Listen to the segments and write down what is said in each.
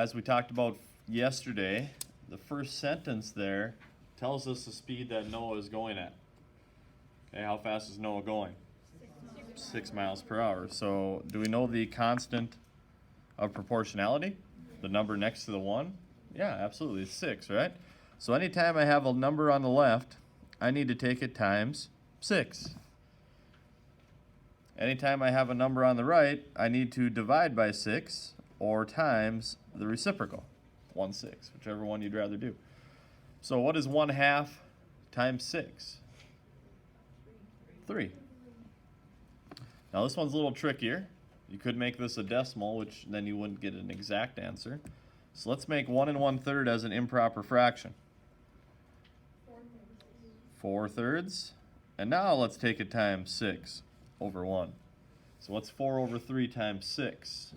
as we talked about yesterday, the first sentence there tells us the speed that Noah is going at. Okay, how fast is Noah going? 6 miles per hour. So do we know the constant of proportionality? The number next to the 1? Yeah, absolutely. It's 6, right? So anytime I have a number on the left, I need to take it times 6. Anytime I have a number on the right, I need to divide by 6 or times the reciprocal, 1/6, whichever one you'd rather do. So what is 1/2 times 6? 3. Now this one's a little trickier. You could make this a decimal, which then you wouldn't get an exact answer. So let's make 1 1/3 as an improper fraction. 4/3. And now let's take it times 6 over 1. So what's 4 over 3 times 6?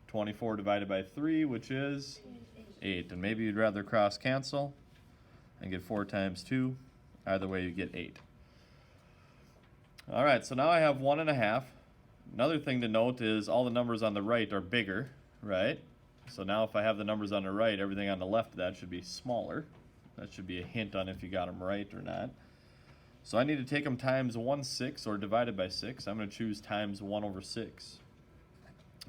24 divided by 3, which is 8. And maybe you'd rather cross cancel and get 4 times 2. Either way, you get 8. All right, so now I have 1 1/2. Another thing to note is all the numbers on the right are bigger, right? So now if I have the numbers on the right, everything on the left of that should be smaller. That should be a hint on if you got them right or not. So I need to take them times 1/6 or divided by 6. I'm going to choose times 1 over 6.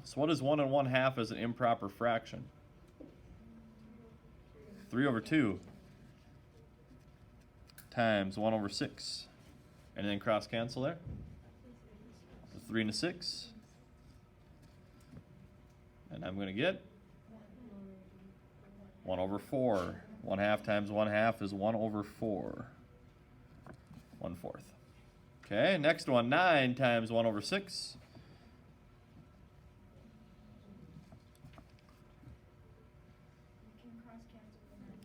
So what is 1 1/2 as an improper fraction? 3 over 2 times 1 over 6. And then cross cancel there. 3 and a 6. And I'm going to get 1 over 4. 1/2 times 1/2 is 1 over 4. 1/4. Okay, next one, 9 times 1 over 6.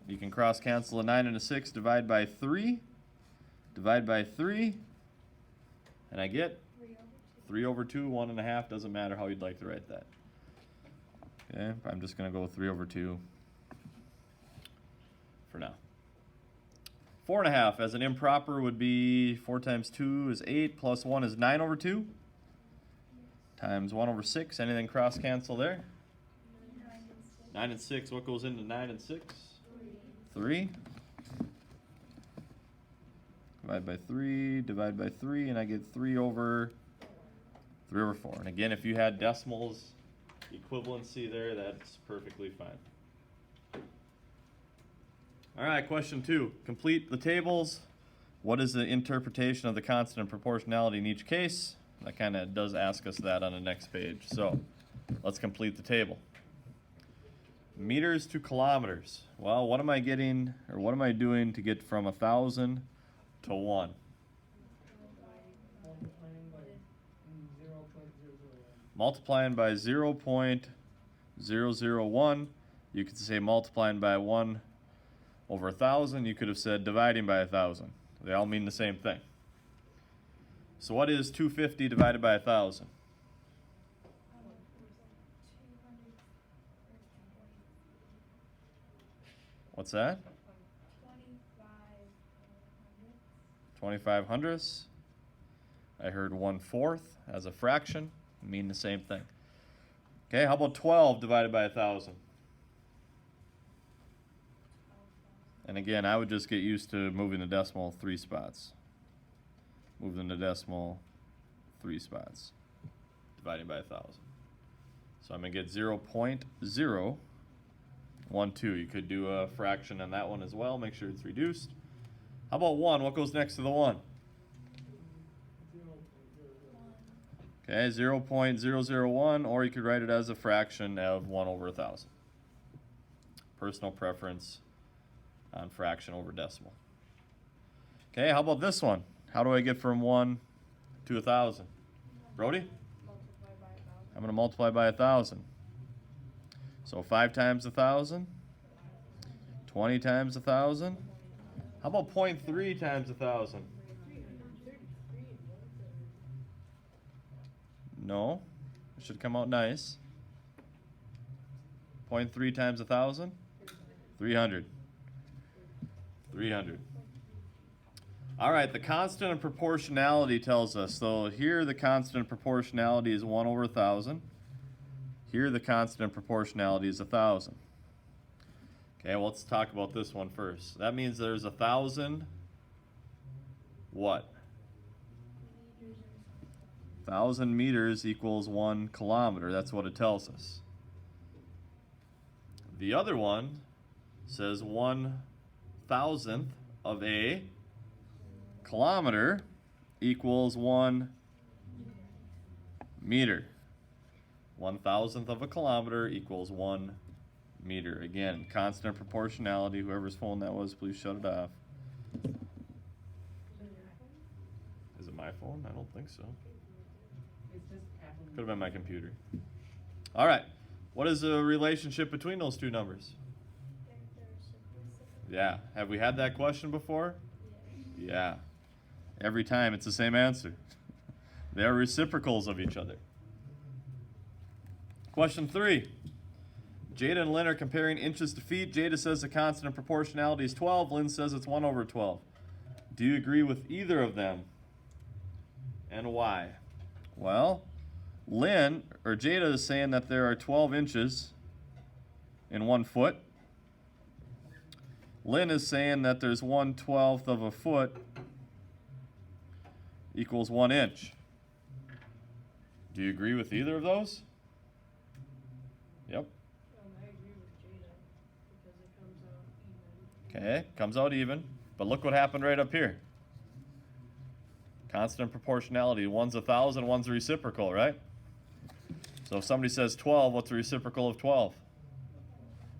You can cross cancel a 9 and a 6, divide by 3. Divide by 3. And I get 3 over 2, 1 1/2. Doesn't matter how you'd like to write that. Okay, I'm just going to go 3 over 2 for now. 4 1/2 as an improper would be 4 times 2 is 8 plus 1 is 9 over 2 times 1 over 6. Anything cross cancel there? 9 and 6. What goes into 9 and 6? 3. Divide by 3, divide by 3, and I get 3 over 4. And again, if you had decimals, equivalency there, that's perfectly fine. All right, question 2. Complete the tables. What is the interpretation of the constant of proportionality in each case? That kind of does ask us that on the next page. So let's complete the table. Meters to kilometers. Well, what am I getting, or what am I doing to get from 1,000 to 1? Multiplying by 0.001. You could say multiplying by 1 over 1,000. You could have said dividing by 1,000. They all mean the same thing. So what is 250 divided by 1,000? What's that? 25 hundredths. I heard 1/4 as a fraction. Mean the same thing. Okay, how about 12 divided by 1,000? And again, I would just get used to moving the decimal 3 spots. Moving the decimal 3 spots. Dividing by 1,000. So I'm going to get 0.012. You could do a fraction on that one as well. Make sure it's reduced. How about 1? What goes next to the 1? Okay, 0.001, or you could write it as a fraction of 1 over 1,000. Personal preference on fraction over decimal. Okay, how about this one? How do I get from 1 to 1,000? Brody? I'm going to multiply by 1,000. So 5 times 1,000, 20 times 1,000. How about 0.3 times 1,000? No, it should come out nice. 0.3 times 1,000? 300. 300. All right, the constant of proportionality tells us, so here the constant of proportionality is 1 over 1,000. Here the constant proportionality is 1,000. Okay, well, let's talk about this one first. That means there's 1,000 what? 1,000 meters equals 1 kilometer. That's what it tells us. The other one says 1,000th of a kilometer equals 1 meter. 1,000th of a kilometer equals 1 meter. Again, constant proportionality. Whoever's phone that was, please shut it off. Is it my phone? I don't think so. Could have been my computer. All right. What is the relationship between those two numbers? Yeah. Have we had that question before? Yeah. Every time it's the same answer. They are reciprocals of each other. Question 3. Jada and Lynn are comparing inches to feet. Jada says the constant of proportionality is 12. Lynn says it's 1 over 12. Do you agree with either of them? And why? Well, Jada is saying that there are 12 inches in 1 foot. Lynn is saying that there's 1/12 of a foot equals 1 inch. Do you agree with either of those? Yep. I agree with Jada because it comes out even. Okay, comes out even. But look what happened right up here. Constant proportionality. One's 1,000, one's a reciprocal, right? So if somebody says 12, what's the reciprocal of 12?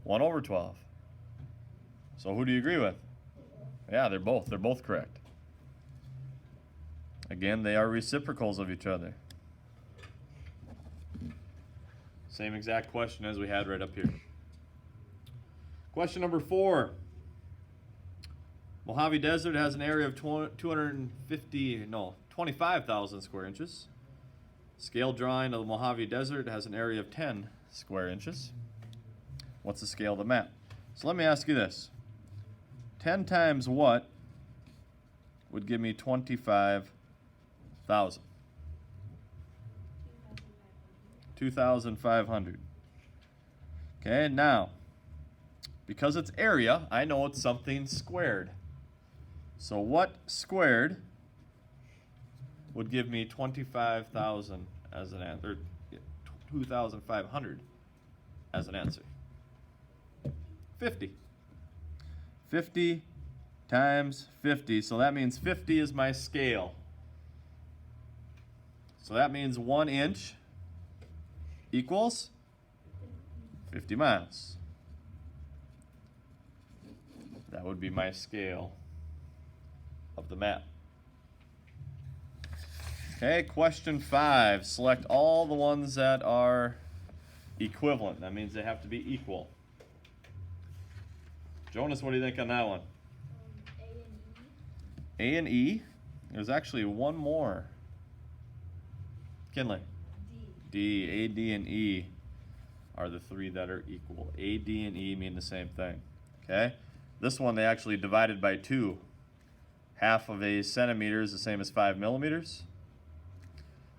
1 over 12. So who do you agree with? Yeah, they're both correct. Again, they are reciprocals of each other. Same exact question as we had right up here. Question number 4. Mojave Desert has an area of 25,000 square inches. Scale drawing of the Mojave Desert has an area of 10 square inches. What's the scale of the map? So let me ask you this. 10 times what would give me 25,000? 2,500. Okay, now, because it's area, I know it's something squared. So what squared would give me 25,000 as an answer, 2,500 as an answer? 50. 50 times 50, so that means 50 is my scale. So that means 1 inch equals 50 miles. That would be my scale of the map. Okay, question 5. Select all the ones that are equivalent. That means they have to be equal. Jonas, what do you think on that one? A and E. A and E. There's actually one more. Kinley. D. A, D, and E are the 3 that are equal. A, D, and E mean the same thing. Okay? This one they actually divided by 2. Half of a centimeter is the same as 5 millimeters.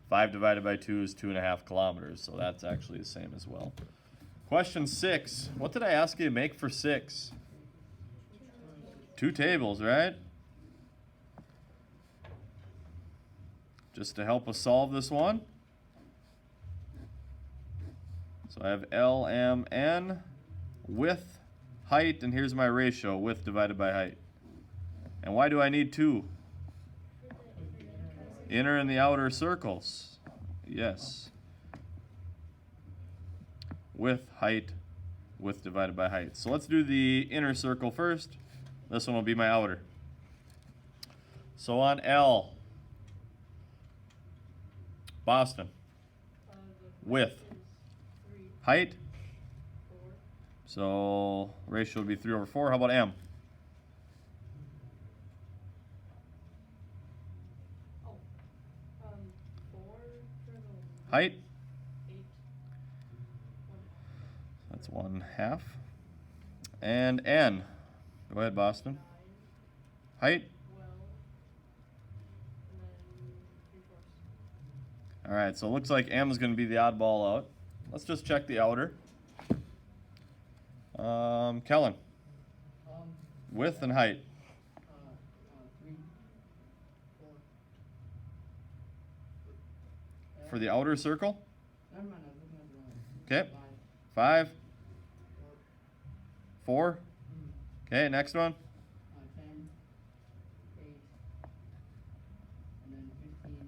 5 divided by 2 is 2.5 kilometers, so that's actually the same as well. Question 6. What did I ask you to make for 6? 2 tables, right? Just to help us solve this one. So I have L, M, N, width, height, and here's my ratio, width divided by height. And why do I need 2? Inner and the outer circles. Yes. Width, height, width divided by height. So let's do the inner circle first. This one will be my outer. So on L, Boston, width, height, 4. so ratio would be 3 over 4. How about M? Oh, 4 for the Height, 8. 1/2. that's 1/2. And N, go ahead, Boston. 9, Height, 12, and then 3/4. all right, so it looks like M is going to be the oddball out. let's just check the outer. Kellen, width and height. 3, 4. For the outer circle, Never mind, I was looking at the wrong. okay, 5, 4. 4. Okay, next one. 10, 8, and then 15, and then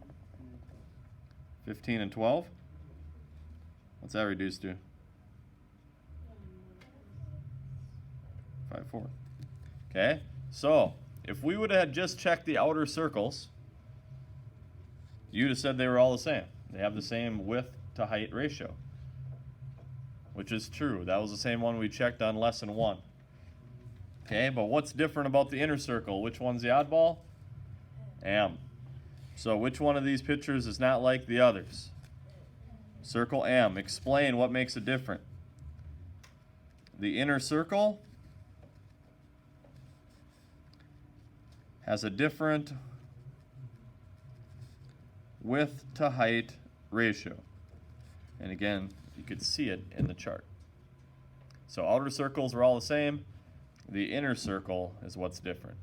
12. 15 and 12. What's that reduce to? 5, 4. Okay, so if we would have just checked the outer circles, you'd have said they were all the same. They have the same width to height ratio, which is true. That was the same one we checked on lesson 1. Okay, but what's different about the inner circle? Which one's the oddball? M. So which one of these pictures is not like the others? Circle M. Explain what makes it different. The inner circle has a different width to height ratio. And again, you could see it in the chart. So outer circles are all the same. The inner circle is what's different.